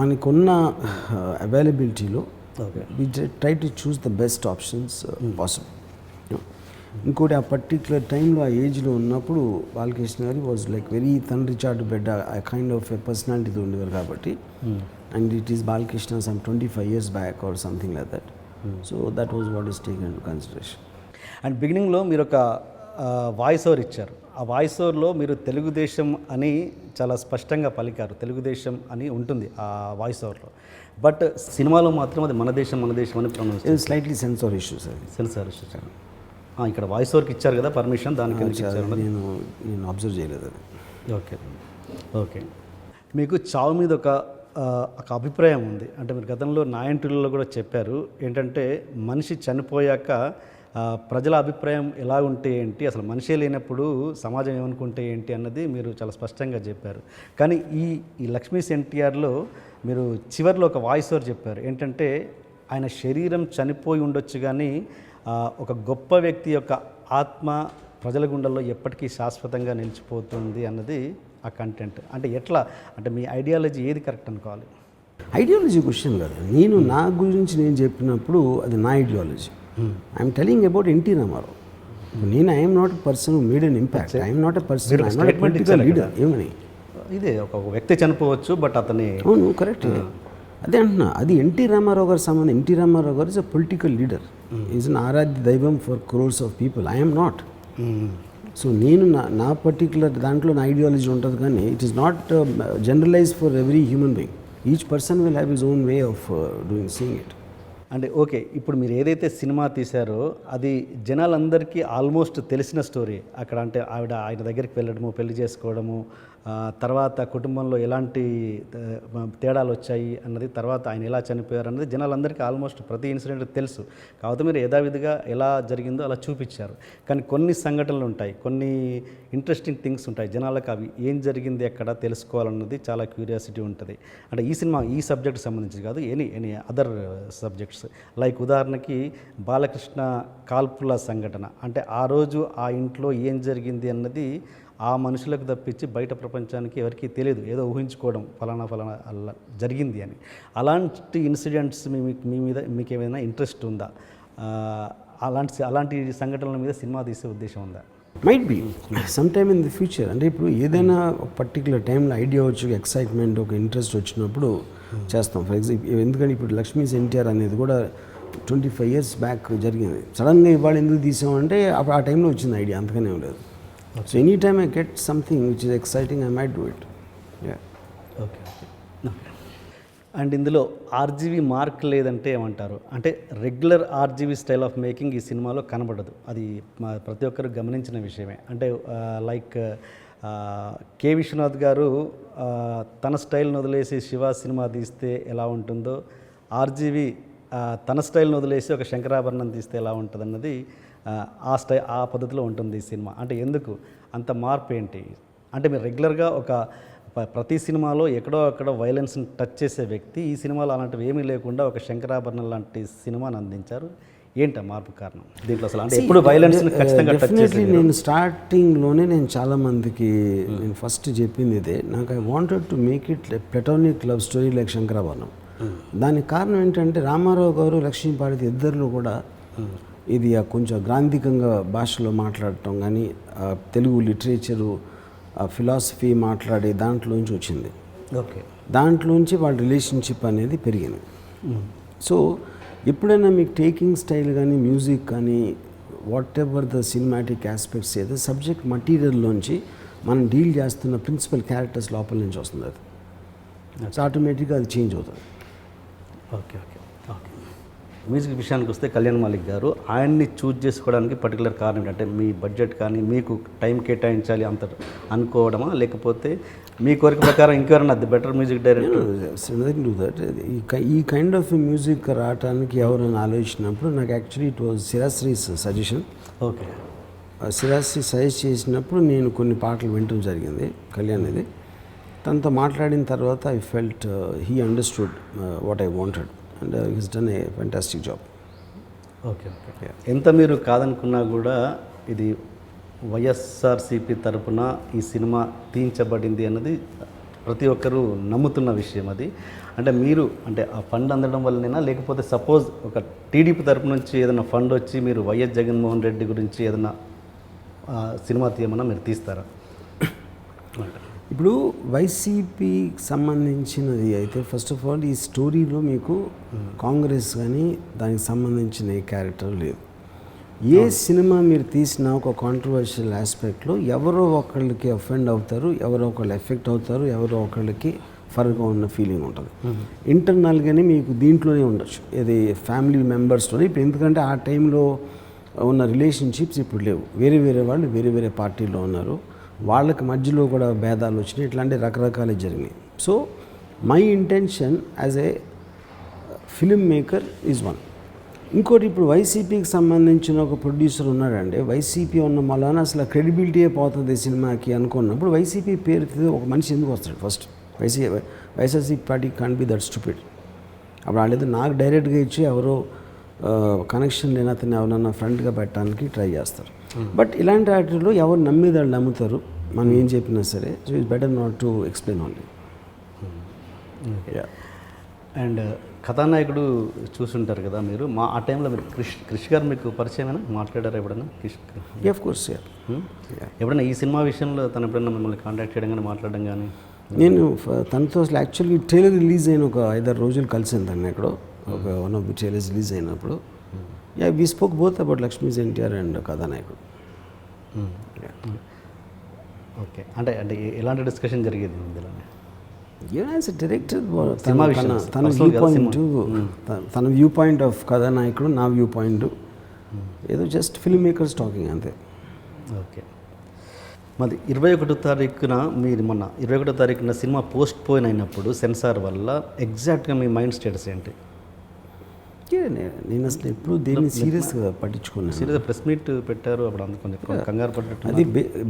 మనకున్న అవైలబిలిటీలో we try to choose the best options possible. ఇంకోటి ఆ పర్టిక్యులర్ టైంలో ఆ ఏజ్లో ఉన్నప్పుడు బాలకృష్ణ గారి వాజ్ లైక్ వెరీ తండ్రి చాటు బిడ్డ ఆ కైండ్ ఆఫ్ ఎ పర్సనాలిటీతో ఉండేవారు కాబట్టి. And it is Balakrishna some 25 years back or something like that. So that was what is taken into consideration. And బిగినింగ్లో మీరు ఒక వాయిస్ ఓవర్ ఇచ్చారు. ఆ వాయిస్ ఓవర్లో మీరు తెలుగుదేశం అని చాలా స్పష్టంగా పలికారు. తెలుగుదేశం అని ఉంటుంది ఆ వాయిస్ ఓవర్లో. బట్ సినిమాలో మాత్రం అది మన దేశం అని pronounce. Slightly censor issues. Censor issues. ఇక్కడ వాయిస్ ఓవర్కి ఇచ్చారు కదా పర్మిషన్, దానికి నేను అబ్జర్వ్ చేయలేదు అది. ఓకే. మీకు చావు మీద ఒక అభిప్రాయం ఉంది. అంటే మీరు గతంలో నా ఇంటర్వ్యూలో కూడా చెప్పారు ఏంటంటే మనిషి చనిపోయాక ప్రజల అభిప్రాయం ఎలా ఉంటే ఏంటి, అసలు మనిషే లేనప్పుడు సమాజం ఏమనుకుంటే ఏంటి అన్నది మీరు చాలా స్పష్టంగా చెప్పారు. కానీ ఈ లక్ష్మీ ఎన్టీఆర్లో మీరు చివరిలో ఒక వాయిస్ ఓవర్ చెప్పారు ఏంటంటే ఆయన శరీరం చనిపోయి ఉండొచ్చు కానీ ఒక గొప్ప వ్యక్తి యొక్క ఆత్మ ప్రజల గుండెల్లో ఎప్పటికీ శాశ్వతంగా నిలిచిపోతుంది అన్నది ఆ కంటెంట్. అంటే ఎట్లా అంటే మీ ఐడియాలజీ ఏది కరెక్ట్ అనుకోవాలి? ఐడియాలజీ క్వశ్చన్ కాదు. నేను నా గురించి నేను చెప్పినప్పుడు అది నా ideology. I'm telling about NT Rama Rao. నేను I'm not a person who made an impact. I'm not a person, I'm not a political leader. ఏమని ఇదే ఒక వ్యక్తి చనిపోవచ్చు బట్ అతని అవును కరెక్ట్. అదే అంటున్నా, అది ఎన్టీ రామారావు గారి సంబంధం. ఎన్టీ రామారావు గారు is a political leader, is an ఆరాధ్య దైవం for crores of people. I'm not. So నేను నా పర్టికులర్ దాంట్లో నా ఐడియాలజీ ఉంటుంది కానీ it is not generalize for every human being. Each person will have his own way of doing seeing it. అంటే ఓకే, ఇప్పుడు మీరు ఏదైతే సినిమా తీశారో అది జనాలందరికీ ఆల్మోస్ట్ తెలిసిన స్టోరీ. అక్కడ అంటే ఆయన దగ్గరికి వెళ్ళడము, పెళ్లి చేసుకోవడము, తర్వాత కుటుంబంలో ఎలాంటి తేడాలు వచ్చాయి అన్నది, తర్వాత ఆయన ఎలా చనిపోయారు అన్నది జనాలందరికీ ఆల్మోస్ట్ ప్రతి ఇన్సిడెంట్ తెలుసు. కాకపోతే మీరు యథావిధిగా ఎలా జరిగిందో అలా చూపించారు. కానీ కొన్ని సంఘటనలు ఉంటాయి, కొన్ని ఇంట్రెస్టింగ్ థింగ్స్ ఉంటాయి, జనాలకు అవి ఏం జరిగింది ఎక్కడ తెలుసుకోవాలన్నది చాలా క్యూరియాసిటీ ఉంటుంది. అంటే ఈ సినిమా ఈ సబ్జెక్ట్ సంబంధించి కాదు, ఎనీ అదర్ సబ్జెక్ట్స్. లైక్ ఉదాహరణకి బాలకృష్ణ కాల్పుల సంఘటన, అంటే ఆ రోజు ఆ ఇంట్లో ఏం జరిగింది అన్నది ఆ మనుషులకు తప్పించి బయట ప్రపంచానికి ఎవరికీ తెలియదు, ఏదో ఊహించుకోవడం ఫలానా అలా జరిగింది అని. అలాంటి ఇన్సిడెంట్స్ మీ మీద మీకు ఏమైనా ఇంట్రెస్ట్ ఉందా? అలాంటి సంఘటనల మీద సినిమా తీసే ఉద్దేశం ఉందా? Might be some time in the future. అంటే ఇప్పుడు ఏదైనా ఒక పర్టికులర్ టైంలో ఐడియా వచ్చి ఎక్సైట్మెంట్, ఒక ఇంట్రెస్ట్ వచ్చినప్పుడు చేస్తాం. ఫర్ ఎగ్జాంపుల్ ఎందుకంటే ఇప్పుడు లక్ష్మీస్ ఎన్టీఆర్ అనేది కూడా 25 years బ్యాక్ జరిగింది. సడన్గా ఇవాళ ఎందుకు తీసామంటే అప్పుడు ఆ టైంలో వచ్చింది ఐడియా, అంతగానే లేదు. So any time I get something which is exciting, I might do it. Okay. And ఇందులో ఆర్జీవీ మార్క్ లేదంటే ఏమంటారు? అంటే regular RGV style of making ఈ సినిమాలో కనబడదు, అది ప్రతి ఒక్కరు గమనించిన విషయమే. అంటే లైక్ కె విశ్వనాథ్ గారు తన స్టైల్ని వదిలేసి శివ సినిమా తీస్తే ఎలా ఉంటుందో, ఆర్జీవీ తన స్టైల్ని వదిలేసి ఒక శంకరాభరణం తీస్తే ఎలా ఉంటుంది అన్నది ఆ పద్ధతిలో ఉంటుంది ఈ సినిమా. అంటే ఎందుకు అంత మార్పు ఏంటి? అంటే మీరు రెగ్యులర్గా ఒక ప్రతి సినిమాలో ఎక్కడో అక్కడ వైలెన్స్ని టచ్ చేసే వ్యక్తి, ఈ సినిమాలో అలాంటివి ఏమీ లేకుండా ఒక శంకరాభరణం లాంటి సినిమాని అందించారు. ఏంటి మార్పు కారణం దీంట్లో అసలు? అంటే ఎప్పుడు వైలెన్స్ని ఖచ్చితంగా టచ్ చేసి నేను స్టార్టింగ్లోనే నేను చాలామందికి నేను ఫస్ట్ చెప్పింది ఇదే, నాకు I wanted to make it platonic love story like Sankarabharanam. దానికి కారణం ఏంటంటే రామారావు గారు, లక్ష్మీపార్వతి ఇద్దరిలో కూడా ఇది కొంచెం గ్రాంధికంగా భాషలో మాట్లాడటం కానీ, తెలుగు లిటరేచరు, ఫిలాసఫీ మాట్లాడే దాంట్లోంచి వచ్చింది. ఓకే, దాంట్లోంచి వాళ్ళ రిలేషన్షిప్ అనేది పెరిగింది. సో ఎప్పుడైనా మీకు టేకింగ్ స్టైల్ కానీ, మ్యూజిక్ కానీ, what ever the cinematic aspects ఏదో సబ్జెక్ట్ మటీరియల్లోంచి మనం డీల్ చేస్తున్న ప్రిన్సిపల్ క్యారెక్టర్స్ లోపల నుంచి వస్తుంది. అది సో ఆటోమేటిక్గా అది చేంజ్ అవుతుంది. Okay okay okay. మ్యూజిక్ విషయానికి వస్తే కళ్యాణ్ మాలిక్ గారు ఆయన్ని చూజ్ చేసుకోవడానికి పర్టికులర్ కారణం ఏంటంటే మీ బడ్జెట్ కానీ, మీకు టైం కేటాయించాలి అంత అనుకోవడమా, లేకపోతే మీ కోరిక ప్రకారం ఇంకెవరైనా అది better music director? Do that. ఈ కైండ్ ఆఫ్ మ్యూజిక్ రావడానికి ఎవరైనా ఆలోచించినప్పుడు నాకు actually it was Sirasri's suggestion. Okay, Sirasri suggest చేసినప్పుడు నేను కొన్ని పాటలు వినటం జరిగింది కళ్యాణ్ ఇది. తనతో మాట్లాడిన తర్వాత I felt he understood what I wanted and he's done a fantastic job. Okay okay. ఎంత మీరు కాదనుకున్నా కూడా ఇది వైఎస్ఆర్సీపీ తరపున ఈ సినిమా తీయించబడింది అన్నది ప్రతి ఒక్కరూ నమ్ముతున్న విషయం. అది అంటే మీరు అంటే ఆ ఫండ్ అందడం వల్లనేనా, లేకపోతే సపోజ్ ఒక టీడీపీ తరపు నుంచి ఏదైనా ఫండ్ వచ్చి మీరు వైఎస్ జగన్మోహన్ రెడ్డి గురించి ఏదైనా సినిమా తీయమన్నా మీరు తీస్తారా? ఇప్పుడు వైసీపీకి సంబంధించినది అయితే ఫస్ట్ ఆఫ్ ఆల్ ఈ స్టోరీలో మీకు కాంగ్రెస్ కానీ దానికి సంబంధించిన ఏ క్యారెక్టర్ లేదు. ఏ సినిమా మీరు తీసినా ఒక కాంట్రవర్షియల్ ఆస్పెక్ట్లో ఎవరో ఒకళ్ళకి అఫెండ్ అవుతారు, ఎవరో ఒకళ్ళు ఎఫెక్ట్ అవుతారు, ఎవరో ఒకళ్ళకి ఫర్గా ఉన్న ఫీలింగ్ ఉంటుంది. ఇంటర్నల్గానే మీకు దీంట్లోనే ఉండొచ్చు, ఇది ఫ్యామిలీ మెంబర్స్లోనే. ఇప్పుడు ఎందుకంటే ఆ టైంలో ఉన్న రిలేషన్షిప్స్ ఇప్పుడు లేవు, వేరే వేరే వాళ్ళు వేరే వేరే పార్టీలో ఉన్నారు, వాళ్ళకి మధ్యలో కూడా భేదాలు వచ్చినాయి, ఇట్లాంటి రకరకాలు జరిగినాయి. So my intention as a film maker is one. ఇంకోటి ఇప్పుడు వైసీపీకి సంబంధించిన ఒక ప్రొడ్యూసర్ ఉన్నాడండి, వైసీపీ ఉన్న మళ్ళా అసలు క్రెడిబిలిటీ పోతుంది సినిమాకి అనుకున్నప్పుడు వైసీపీ పేరుతో ఒక మనిషి ఎందుకు వస్తాడు? First YSRCP party can't be that stupid. అప్పుడు వాళ్ళేదో నాకు డైరెక్ట్గా ఇచ్చి ఎవరో కనెక్షన్ లేని అతన్ని ఎవరన్నా ఫ్రంట్గా పెట్టడానికి ట్రై చేస్తారు. బట్ ఇలాంటి వాటిలో ఎవరు నమ్మేది వాళ్ళు నమ్ముతారు, మనం ఏం చెప్పినా సరే. So it's better not to explain only. And కథానాయకుడు చూసుంటారు కదా మీరు, ఆ టైంలో మీరు క్రిష్ గారు మీకు పరిచయమైనా మాట్లాడారు ఎప్పుడైనా? Of course. ఎప్పుడైనా ఈ సినిమా విషయంలో తను ఎప్పుడైనా మిమ్మల్ని కాంటాక్ట్ చేయడం కానీ మాట్లాడడం కానీ? నేను తనతో అసలు యాక్చువల్గా ట్రైలర్ రిలీజ్ అయిన ఒక 5-6 రోజులు కలిసాను తను ఎక్కడో, ఒక one of the trailers release అయినప్పుడు. We spoke both about Lakshmi's NTR and Kathanayakudu. Okay, అంటే ఎలాంటి డిస్కషన్ జరిగేది ఇందులో? యాజ్ ఎ డైరెక్టర్ సినిమా విషయం, తన personal వ్యూ కదా పాయింట్, తన వ్యూ పాయింట్ ఆఫ్ కథానాయకుడు, నా వ్యూ పాయింట్, ఏదో జస్ట్ ఫిల్మ్ మేకర్స్ టాకింగ్ అంతే. ఓకే. మరి 21వ తారీఖున మీరు మొన్న 21వ తారీఖున సినిమా పోస్ట్ పోయిన్ అయినప్పుడు సెన్సార్ వల్ల ఎగ్జాక్ట్గా మీ మైండ్ స్టేటస్ ఏంటి? నేను అసలు ఎప్పుడు దేన్ని సీరియస్గా పట్టించుకున్నాను. సీరియస్గా ప్రెస్ మీట్ పెట్టారు, అప్పుడు అంత కొంచెం కంగారు పడ్డట్టు. అది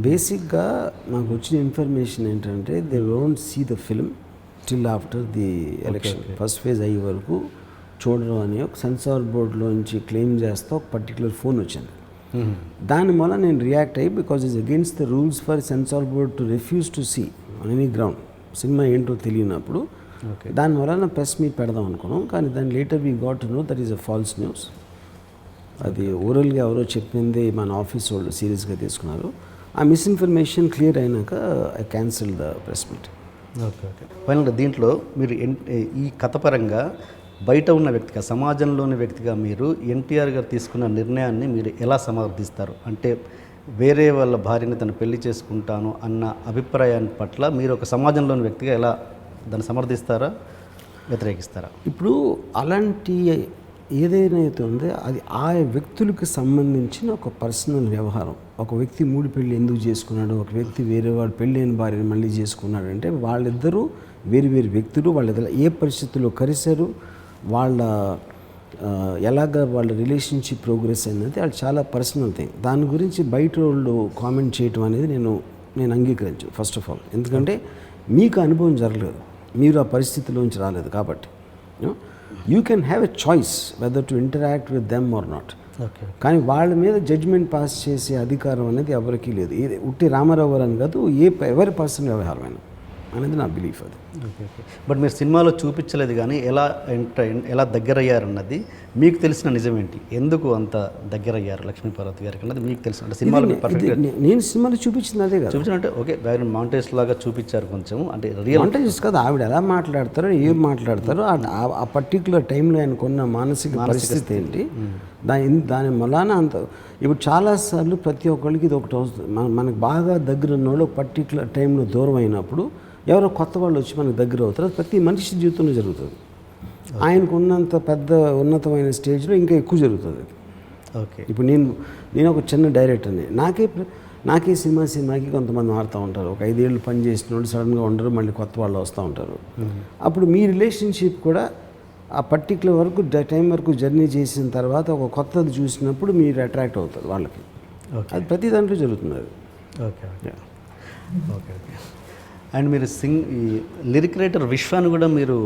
బేసిక్గా నాకు వచ్చిన ఇన్ఫర్మేషన్ ఏంటంటే they don't see the film till after the election. First phase అయ్యే వరకు చూడడం అని ఒక సెన్సార్ బోర్డులోంచి క్లెయిమ్ చేస్తూ ఒక పర్టికులర్ ఫోన్ వచ్చింది. దానివల్ల నేను రియాక్ట్ అయ్యి, because is against the rules for censor board to refuse to see on any ground cinema ఏంటో తెలియనప్పుడు, దానివల్ల నా ప్రెస్ మీట్ పెడదాం అనుకున్నాం. కానీ దాని later we got to know that is a false news. అది ఓరల్గా ఎవరో చెప్పింది మన ఆఫీస్ వాళ్ళు సీరియస్గా తీసుకున్నారు. ఆ మిస్ఇన్ఫర్మేషన్ క్లియర్ అయినాక I cancel the press meet. Okay. ఫైనల్గా దీంట్లో మీరు ఈ కథ పరంగా బయట ఉన్న వ్యక్తిగా, సమాజంలోని వ్యక్తిగా మీరు ఎన్టీఆర్ గారు తీసుకున్న నిర్ణయాన్ని మీరు ఎలా సమర్థిస్తారు? అంటే వేరే వాళ్ళ భార్యని తను పెళ్లి చేసుకుంటాను అన్న అభిప్రాయాన్ని పట్ల మీరు ఒక సమాజంలోని వ్యక్తిగా ఎలా దాన్ని సమర్థిస్తారా, వ్యతిరేకిస్తారా? ఇప్పుడు అలాంటి ఏదైనా అయితే ఉందో అది ఆ వ్యక్తులకు సంబంధించిన ఒక పర్సనల్ వ్యవహారం. ఒక వ్యక్తి 3 పెళ్ళి ఎందుకు చేసుకున్నాడు, ఒక వ్యక్తి వేరే వాడు పెళ్ళైన భార్యను మళ్ళీ చేసుకున్నాడు అంటే వాళ్ళిద్దరూ వేరు వేరు వ్యక్తులు. వాళ్ళిద్దరు ఏ పరిస్థితుల్లో కలిశారు, వాళ్ళ ఎలాగ వాళ్ళ రిలేషన్షిప్ ప్రోగ్రెస్ అనేది అది చాలా పర్సనల్ థింగ్. దాని గురించి బయట వాళ్ళు కామెంట్ చేయటం అనేది నేను అంగీకరించు ఫస్ట్ ఆఫ్ ఆల్. ఎందుకంటే మీకు అనుభవం జరగలేదు, మీరు ఆ పరిస్థితిలోంచి రాలేదు. కాబట్టి you can have a choice whether to interact with them or not. కానీ వాళ్ళ మీద జడ్జ్మెంట్ పాస్ చేసే అధికారం అనేది ఎవరికీ లేదు. ఉట్టి రామారావు గారు అని కాదు, ఎవరి పర్సనల్ వ్యవహారమైనా అనేది నా బిలీఫ్ అది. ఓకే. బట్ మీరు సినిమాలో చూపించలేదు, కానీ ఎలా దగ్గరయ్యారన్నది మీకు తెలిసిన నిజం ఏంటి? ఎందుకు అంత దగ్గరయ్యారు లక్ష్మీపార్వతి గారికి అన్నది మీకు తెలిసిన, అంటే సినిమాలో నేను సినిమాలో చూపించింది అదే కదా. చూపించినట్టే ఓకే, బ్యాక్గ్రౌండ్ మౌంటేజ్ లాగా చూపించారు కొంచెం, అంటే రియల్ మౌంటేజెస్ కదా. ఆవిడ ఎలా మాట్లాడతారో, ఏం మాట్లాడతారో, ఆ పర్టికులర్ టైంలో ఆయనకున్న మానసిక పరిస్థితి ఏంటి, దాని వలన అంత. ఇప్పుడు చాలాసార్లు ప్రతి ఒక్కరికి ఇది ఒకటి వస్తుంది. మనకు బాగా దగ్గర ఉన్న వాళ్ళు పర్టికులర్ టైంలో దూరం అయినప్పుడు ఎవరో కొత్త వాళ్ళు వచ్చి మనకు దగ్గర అవుతారు. అది ప్రతి మనిషి జీవితంలో జరుగుతుంది. ఆయనకు ఉన్నంత పెద్ద ఉన్నతమైన స్టేజ్లో ఇంకా ఎక్కువ జరుగుతుంది. ఓకే. ఇప్పుడు నేను ఒక చిన్న డైరెక్టర్ని, నాకే సినిమాకి కొంతమంది మారుతూ ఉంటారు. ఒక 5 ఏళ్ళు పని చేసిన వాళ్ళు సడన్గా ఉండరు, మళ్ళీ కొత్త వాళ్ళు వస్తూ ఉంటారు. అప్పుడు మీ రిలేషన్షిప్ కూడా ఆ పర్టికులర్ వరకు టైం వరకు జర్నీ చేసిన తర్వాత ఒక కొత్తది చూసినప్పుడు మీరు అట్రాక్ట్ అవుతారు వాళ్ళకి. అది ప్రతి దాంట్లో జరుగుతుంది అది. ఓకే. ఓకే. అండ్ మీరు ఈ లిరిక్ రైటర్ విశ్వాన్ని కూడా మీరు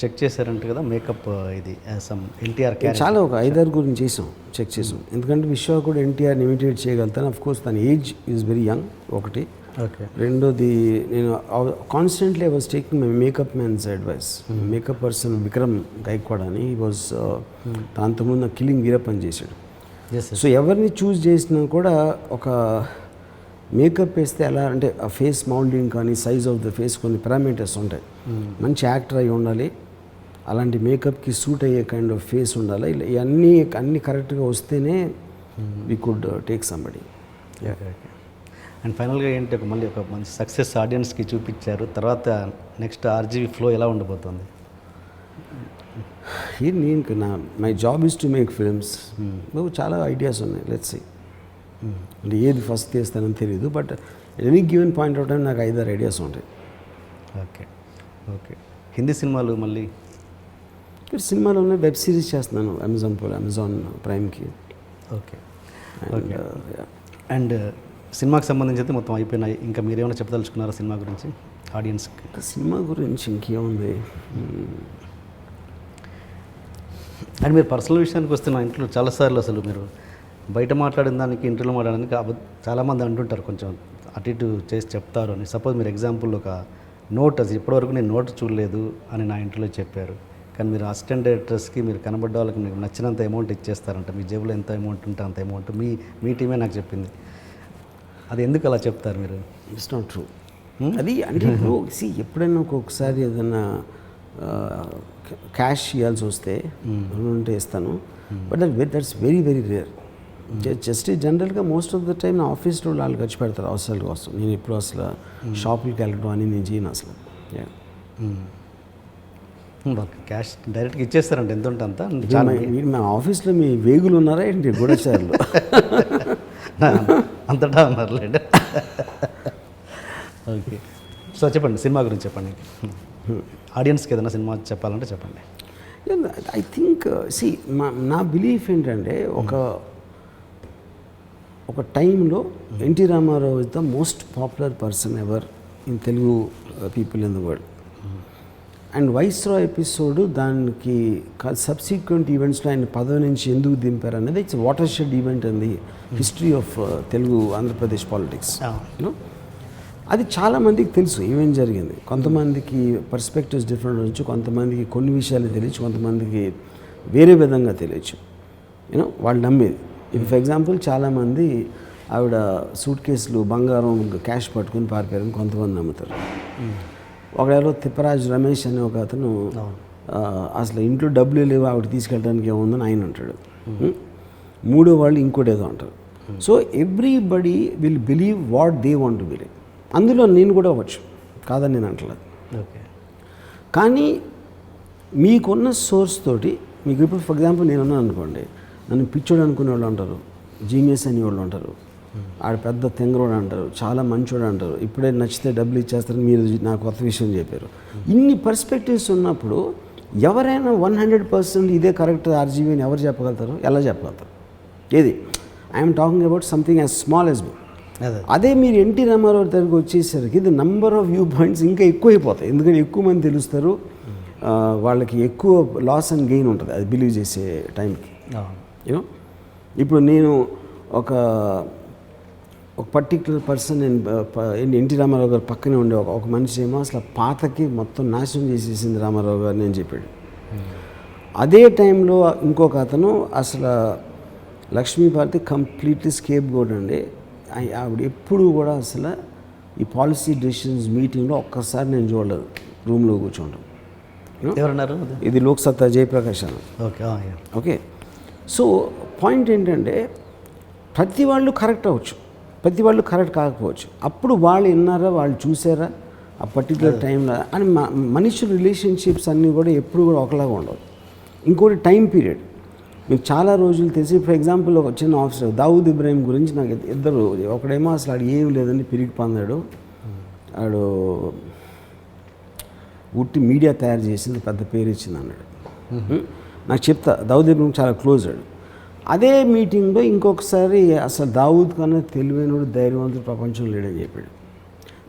చెక్ చేశారంట కదా, మేకప్ ఇది సమ్ ఎన్టీఆర్ చాలా ఒక 5-6 గురించి చెక్ చేసాం. ఎందుకంటే విశ్వ కూడా ఎన్టీఆర్ని ఇమిటేట్ చేయగలుగుతాను. అఫ్ కోర్స్ తన ఏజ్ ఈజ్ వెరీ యంగ్ ఒకటి. ఓకే. రెండోది నేను constantly I was taking my makeup man's advice. Makeup person Vikram Gaikwad అని, ఈ వాజ్ అంతకుముందు కిల్లింగ్ వీరప్పని చేశాడు. సో ఎవరిని చూస్ చేసినా కూడా ఒక మేకప్ వేస్తే ఎలా అంటే ఆ ఫేస్ మౌల్డింగ్ కానీ సైజ్ ఆఫ్ ద ఫేస్ కొన్ని పారామీటర్స్ ఉంటాయి. మంచి యాక్టర్ అయి ఉండాలి, అలాంటి మేకప్కి సూట్ అయ్యే కైండ్ ఆఫ్ ఫేస్ ఉండాలి. అన్నీ కరెక్ట్గా వస్తేనే we could take somebody. And ఫైనల్గా ఏంటి, మళ్ళీ ఒక మంచి సక్సెస్ ఆడియన్స్కి చూపించారు. తర్వాత నెక్స్ట్ ఆర్జీవి ఫ్లో ఎలా ఉండబోతుంది? My job is to make films. చాలా ఐడియాస్ ఉన్నాయి, లెట్స్ సీ. అంటే ఏది ఫస్ట్ తీస్తానని తెలియదు, but any given point out time నాకు 5-6 ఐడియాస్ ఉంటాయి. ఓకే. హిందీ సినిమాలు మళ్ళీ సినిమాలో ఉన్న వెబ్ సిరీస్ చేస్తున్నాను అమెజాన్ ప్రైమ్కి. ఓకే. అండ్ సినిమాకి సంబంధించి అయితే మొత్తం అయిపోయినాయి. ఇంకా మీరు ఏమైనా చెప్పదలుచుకున్నారా సినిమా గురించి ఆడియన్స్కి? సినిమా గురించి ఇంకేముంది, అండ్ మీరు పర్సనల్ విషయానికి వస్తే నా ఇంట్లో చాలాసార్లు అసలు మీరు బయట మాట్లాడిన దానికి ఇంటర్లో మాట్లాడడానికి చాలామంది అంటుంటారు, కొంచెం అటు ఇటు చేసి చెప్తారు అని. సపోజ్ మీరు ఎగ్జాంపుల్ ఒక నోట్, అది ఇప్పటివరకు నేను నోట్ చూడలేదు అని నా ఇంట్లో చెప్పారు. కానీ మీరు అసిస్టెంట్ డైరెక్టర్స్కి మీరు కనబడ్డ వాళ్ళకి మీకు నచ్చినంత అమౌంట్ ఇచ్చేస్తారంట. మీ జేబులో ఎంత అమౌంట్ ఉంటే అంత అమౌంట్ మీ టీమే నాకు చెప్పింది. అది ఎందుకు అలా చెప్తారు మీరు? It's not true. అది అంటే ఇప్పుడు ఎప్పుడైనా ఒక్కొక్కసారి ఏదైనా క్యాష్ ఇవ్వాల్సి వస్తే ఉంటే ఇస్తాను, but that's very very rare. Just జనరల్గా మోస్ట్ ఆఫ్ ద టైం నా ఆఫీస్లో వాళ్ళు ఖర్చు పెడతారు అవసరాల కోసం. నేను ఎప్పుడు అసలు షాపులకి వెళ్ళడం అని నేను చేయను అసలు. క్యాష్ డైరెక్ట్గా ఇచ్చేస్తారంట ఎంత ఉంటే అంత. చాలా మా ఆఫీస్లో మీ వేగులు ఉన్నారా ఏంటి గూఢచారులు? అంతటా ఉన్నారులేండి. ఓకే, సో చెప్పండి సినిమా గురించి చెప్పండి. ఆడియన్స్కి ఏదైనా సినిమా చెప్పాలంటే చెప్పండి. ఐ థింక్ నా బిలీఫ్ ఏంటంటే ఒక టైంలో NT Rama Rao is the most popular person ever in Telugu people in the world. And Viceroy episode దానికి సబ్సిక్వెంట్ ఈవెంట్స్లో ఆయన పదవి నుంచి ఎందుకు దింపారు అనేది it's watershed event in the history of Telugu Andhra Pradesh politics. You know అది చాలామందికి తెలుసు ఏమేం జరిగింది. కొంతమందికి పర్స్పెక్టివ్స్ డిఫరెంట్ ఉండొచ్చు, కొంతమందికి కొన్ని విషయాలు తెలియచ్చు, కొంతమందికి వేరే విధంగా తెలియచ్చు. యూనో వాళ్ళు నమ్మేది. ఇప్పుడు ఫర్ ఎగ్జాంపుల్ చాలామంది ఆవిడ సూట్ కేసులు బంగారం క్యాష్ పట్టుకుని పారిపోయారని కొంతమంది నమ్ముతారు. ఒకవేళ తిప్పరాజు రమేష్ అనే ఒక అతను అసలు ఇంట్లో డబ్బులు లేవు ఆవిడ తీసుకెళ్ళడానికి ఏముందని ఆయన అంటాడు. మూడో వాళ్ళు ఇంకోటి ఏదో అంటారు. So everybody will believe what they want to believe. అందులో నేను కూడా అవ్వచ్చు, కాదని నేను అంటలేదు. ఓకే, కానీ మీకున్న సోర్స్ తోటి మీకు ఇప్పుడు ఫర్ ఎగ్జాంపుల్ నేనున్నాను అనుకోండి, నన్ను పిచ్చోడు అనుకునే వాళ్ళు అంటారు, జీనియస్ అని వాళ్ళు అంటారు, ఆడ పెద్ద తెంగరోడు అంటారు, చాలా మంచోడు అంటారు, ఇప్పుడే నచ్చితే డబ్బులు ఇచ్చేస్తారని మీరు నాకు కొత్త విషయం చెప్పారు. ఇన్ని పర్స్పెక్టివ్స్ ఉన్నప్పుడు ఎవరైనా 100% ఇదే కరెక్ట్ ఆర్జీవీ అని ఎవరు చెప్పగలుగుతారు? ఎలా చెప్పగలుగుతారు? ఏది I'm talking about something as small as me. అదే మీరు ఎన్టీ రామారావు దగ్గరికి వచ్చేసరికి the number of view points ఇంకా ఎక్కువ అయిపోతాయి. ఎందుకంటే ఎక్కువ మంది తెలుస్తారు, వాళ్ళకి ఎక్కువ లాస్ అండ్ గెయిన్ ఉంటుంది అది బిలీవ్ చేసే టైంకి. యూనో ఇప్పుడు నేను ఒక పర్టిక్యులర్ పర్సన్ నేను ఎన్టీ రామారావు గారు పక్కనే ఉండే ఒక మనిషి ఏమో అసలు పాతకి మొత్తం నాశనం చేసేసింది రామారావు గారు అని చెప్పాడు. అదే టైంలో ఇంకొక అతను అసలు లక్ష్మీపార్తి కంప్లీట్లీ స్కేప్ గోడ్ అండి. ఆవిడ ఎప్పుడు కూడా అసలు ఈ పాలసీ డెసిషన్స్ మీటింగ్లో ఒక్కసారి నేను చూడలేదు రూమ్లో కూర్చుంటాం. ఎవరన్నారు? ఇది లోక్సత్తా జయప్రకాష్ అన్న. ఓకే, సో పాయింట్ ఏంటంటే ప్రతి వాళ్ళు కరెక్ట్ అవ్వచ్చు, ప్రతి వాళ్ళు కరెక్ట్ కాకపోవచ్చు. అప్పుడు వాళ్ళు విన్నారా, వాళ్ళు చూసారా ఆ పర్టికులర్ టైంలో అని మనిషి రిలేషన్షిప్స్ అన్నీ కూడా ఎప్పుడు కూడా ఒకలాగా ఉండవు. ఇంకోటి టైం పీరియడ్ మీకు చాలా రోజులు తెలిసి. ఫర్ ఎగ్జాంపుల్ ఒక చిన్న ఆఫీసర్ దావుద్ ఇబ్రాహిం గురించి నాకు ఇద్దరు, ఒకడేమో అసలు ఆడు ఏం లేదని పిరిగి పొందాడు, ఆడు ఉట్టి మీడియా తయారు చేసింది పెద్ద పేరు ఇచ్చింది అన్నాడు. నాకు చెప్తా దావుద్ ఇబ్రాహిం చాలా క్లోజ్ ఆడు. అదే మీటింగ్లో ఇంకొకసారి అసలు దావుద్ కన్నా తెలివైనడు ధైర్యవంతుడు ప్రపంచం లేడని చెప్పాడు.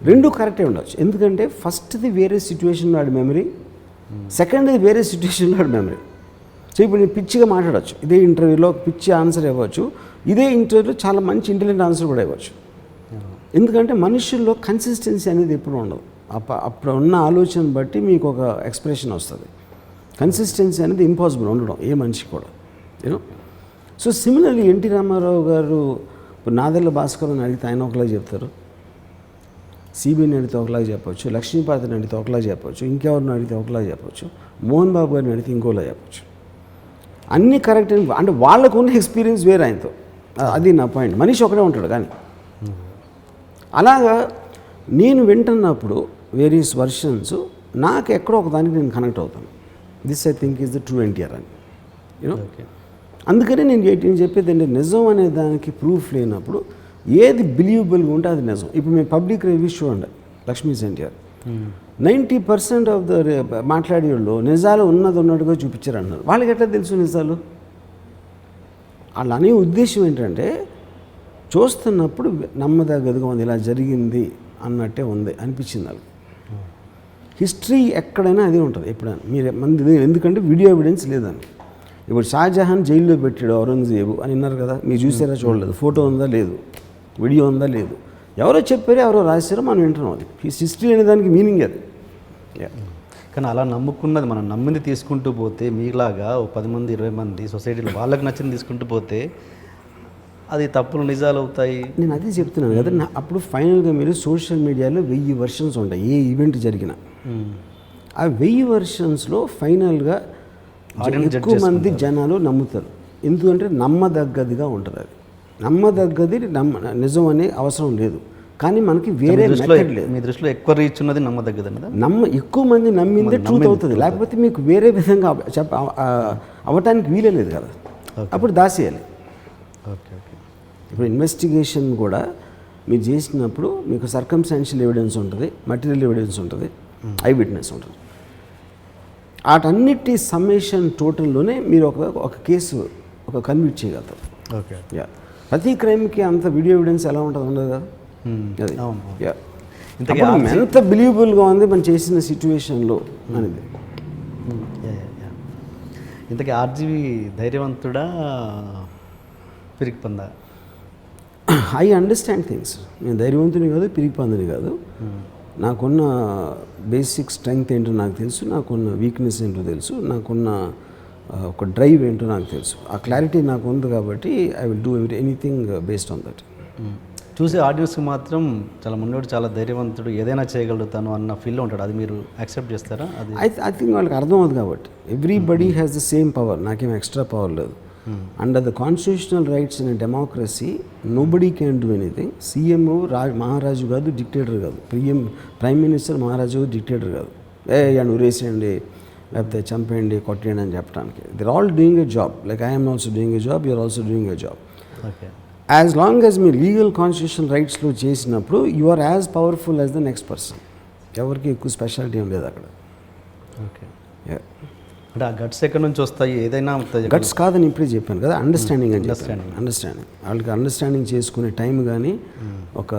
రెండు కరెక్టే ఉండొచ్చు, ఎందుకంటే ఫస్ట్ది వేరే సిచ్యువేషన్లో ఆడి మెమరీ, సెకండ్ది వేరే సిచ్యువేషన్లో ఆడి మెమరీ. సో ఇప్పుడు నేను పిచ్చిగా మాట్లాడవచ్చు, ఇదే ఇంటర్వ్యూలో పిచ్చి ఆన్సర్ ఇవ్వచ్చు, ఇదే ఇంటర్వ్యూలో చాలా మంచి ఇంటెలిజెంట్ ఆన్సర్ కూడా ఇవ్వచ్చు. ఎందుకంటే మనుషుల్లో కన్సిస్టెన్సీ అనేది ఎప్పుడు ఉండదు. అప్పుడు ఉన్న ఆలోచన బట్టి మీకు ఒక ఎక్స్ప్రెషన్ వస్తుంది. కన్సిస్టెన్సీ అనేది ఇంపాసిబుల్ ఉండడం ఏ మనిషి కూడా. You know so similarly NT Rama Rao గారు ఇప్పుడు నాదెళ్ల భాస్కర్ని అడిగితే ఆయన ఒకలాగా చెప్తారు, సిబిని అడిగితే ఒకలాగా చెప్పవచ్చు, లక్ష్మీపార్తిని అడిగితే ఒకలాగా చెప్పవచ్చు, ఇంకెవరిని అడిగితే ఒకలాగా చెప్పవచ్చు, మోహన్ బాబు గారిని అడిగితే ఇంకోలా చెప్పచ్చు. అన్నీ కరెక్ట్ అంటే వాళ్ళకు ఉన్న ఎక్స్పీరియన్స్ వేరే ఆయనతో. అది నా పాయింట్. మనిషి ఒకడే ఉంటాడు కానీ అలాగా నేను వింటున్నప్పుడు వేరియస్ వర్షన్స్ నాకు ఎక్కడో ఒకదానికి నేను కనెక్ట్ అవుతాను. This I think is the true NTR అని. యూనో అందుకనే నేను చెప్పేది ఏంటంటే నిజం అనే దానికి ప్రూఫ్ లేనప్పుడు ఏది బిలీవబుల్గా ఉంటే అది నిజం. ఇప్పుడు మేము పబ్లిక్ రివ్యూస్ చూడండి లక్ష్మీస్ ఎన్టీఆర్ 90% ఆఫ్ ద మాట్లాడే వాళ్ళు నిజాలు ఉన్నట్టుగా చూపించారు అన్నారు. వాళ్ళకి ఎట్లా తెలుసు నిజాలు? వాళ్ళు అనే ఉద్దేశం ఏంటంటే చూస్తున్నప్పుడు నమ్మదగ్గదిగా ఉంది, ఇలా జరిగింది అన్నట్టే ఉంది అనిపించింది వాళ్ళకి. హిస్టరీ ఎక్కడైనా అదే ఉంటుంది ఎప్పుడైనా మీరు మంది, ఎందుకంటే వీడియో ఎవిడెన్స్ లేదని. ఇప్పుడు షాజహాన్ జైల్లో పెట్టాడు ఔరంగజేబు అని విన్నారు కదా, మీరు చూసారా? చూడలేదు. ఫోటో ఉందా? లేదు. వీడియో ఉందా? లేదు. ఎవరో చెప్పారో ఎవరో రాశారో మనం వింటున్నాం. అది హిస్టరీ అనే దానికి మీనింగ్ అది. కానీ అలా నమ్ముకున్నది మనం నమ్మింది తీసుకుంటూ పోతే మీలాగా 10 మంది 20 మంది సొసైటీలో వాళ్ళకి నచ్చింది తీసుకుంటూ పోతే అది తప్పులు నిజాలు అవుతాయి. నేను అదే చెప్తున్నాను కదా. అప్పుడు ఫైనల్గా మీరు సోషల్ మీడియాలో 1000 వెర్షన్స్ ఉంటాయి ఏ ఈవెంట్ జరిగినా. ఆ 1000 వెర్షన్స్లో ఫైనల్గా ఎక్కువ మంది జనాలు నమ్ముతారు. ఎందుకంటే నమ్మదగ్గదిగా ఉంటుంది అది. నమ్మదగ్గది నిజం అనే అవసరం లేదు, కానీ మనకి వేరే మెథడ్ లేదు. మీ దృష్టిలో ఎక్కువ రీచ్ ఉన్నది నమ్మదగ్గదన్నదా? ఎక్కువ మంది నమ్మిందే ట్రూత్ అవుతుంది, లేకపోతే మీకు వేరే విధంగా అవ్వటానికి వీలే లేదు కదా, అప్పుడు దాసేయాలి. Okay okay. ఇప్పుడు ఇన్వెస్టిగేషన్ కూడా మీరు చేసినప్పుడు మీకు సర్కమ్స్టాన్షియల్ ఎవిడెన్స్ ఉంటుంది, మటీరియల్ ఎవిడెన్స్ ఉంటుంది, ఐ విట్నెస్ ఉంటుంది. వాటన్నిటి సమ్మేషన్ టోటల్లోనే మీరు ఒక కేసు కన్విక్ట్ చేయగలుగుతారు. ఓకే. యా, ప్రతి క్రైమ్కి అంత వీడియో ఎవిడెన్స్ ఎలా ఉంటుంది ఉండదు కదా. అది యా, ఎంత బిలీవబుల్గా ఉంది మనం చేసిన సిచ్యువేషన్లో అనేది. ఇంతకీ ఆర్జీవి ధైర్యవంతుడా పిరికి పొందా? I understand things. నేను ధైర్యవంతుని కాదు, పిరికి పందుని కాదు. నాకున్న బేసిక్ స్ట్రెంగ్త్ ఏంటో నాకు తెలుసు, నాకున్న వీక్నెస్ ఏంటో తెలుసు, నాకున్న ఒక డ్రైవ్ ఏంటో నాకు తెలుసు. ఆ క్లారిటీ నాకు ఉంది కాబట్టి I will do anything based on that. చూసే ఆడియన్స్కి మాత్రం చాలా మున్నోడు, చాలా ధైర్యవంతుడు, ఏదైనా చేయగలుగుతాను అన్న ఫీల్లో ఉంటాడు. అది మీరు యాక్సెప్ట్ చేస్తారా? అది ఐ థింక్ వాళ్ళకి అర్థం అవుతుంది కాబట్టి. Everybody has the same power, నాకేం ఎక్స్ట్రా పవర్ లేదు. Under the constitutional rights in democracy nobody can do anything. CM మహారాజు కాదు, డిక్టేటర్ కాదు. ప్రైమ్ మినిస్టర్ మహారాజు డిక్టేటర్ కాదు. ఉరేసేయండి, లేకపోతే చంపేయండి, కొట్టేయండి అని చెప్పడానికి. They are all doing a job. Like I'm also doing a job, you're also doing a job. Okay. As long as మీ లీగల్ కాన్స్టిట్యూషనల్ రైట్స్లో చేసినప్పుడు you are as powerful as the next person. ఎవరికి ఎక్కువ స్పెషాలిటీ ఏం లేదు అక్కడ. ఓకే. అంటే ఆ గట్స్ ఎక్కడి నుంచి వస్తాయి? ఏదైనా గట్స్ కాదని ఇప్పుడే చెప్పాను కదా, అండర్స్టాండింగ్ అని చెప్పాను. అండర్స్టాండింగ్ వాళ్ళకి అండర్స్టాండింగ్ చేసుకునే టైం కానీ ఒక